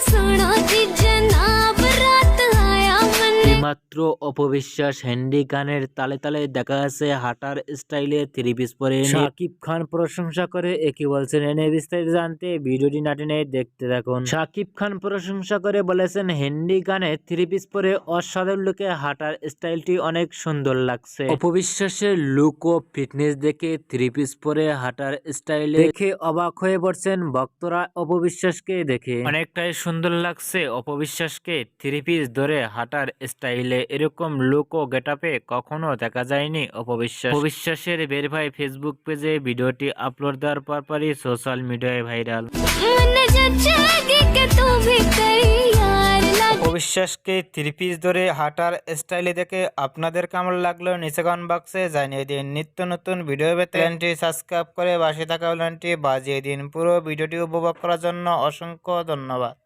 सुनो जी जनाब रात आया मन মাত্র অপবিশ্বাস হ্যান্ডি গানের তালে তালে দেখা যাচ্ছে হাঁটার স্টাইলে থ্রি পিস পরে শাকিব খান প্রশংসা করে একই বলছেন। এনে বিস্তারিত জানতে ভিডিওটি না টেনে দেখতে থাকুন। শাকিব খান প্রশংসা করে বলেছেন হ্যান্ডি গানে থ্রি পিস পরে অসাধারণ লুকে হাঁটার স্টাইলটি অনেক সুন্দর লাগছে। অপবিশ্বাসের লুক ও ফিটনেস দেখে থ্রি পিস পরে হাঁটার স্টাইলে দেখে অবাক হয়ে পড়ছেন ভক্তরা। অপবিশ্বাসকে দেখে অনেকটাই সুন্দর লাগছে। অপবিশ্বাসকে থ্রি পিস ধরে হাঁটার স্টাইলে এরকম লুক ও গেটআপে কখনো দেখা যায়নি অপবিশ্বাসের বের ভাই ফেসবুক পেজে ভিডিওটি আপলোড দেওয়ার পরপরই সোশ্যাল মিডিয়ায় ভাইরাল। मन जचेगी कि तू भी तैयार लग অপবিশ্বাসকে থ্রি পিস ধরে হাঁটার স্টাইলে দেখে আপনাদের কেমন লাগলো নিচে কমেন্ট বক্সে জানিয়ে দিন। নিত্য নতুন ভিডিও পেতে চ্যানেলটি সাবস্ক্রাইব করে পাশে থাকা বেলটি বাজিয়ে দিন। পুরো ভিডিওটি উপভোগ করার জন্য অসংখ্য ধন্যবাদ।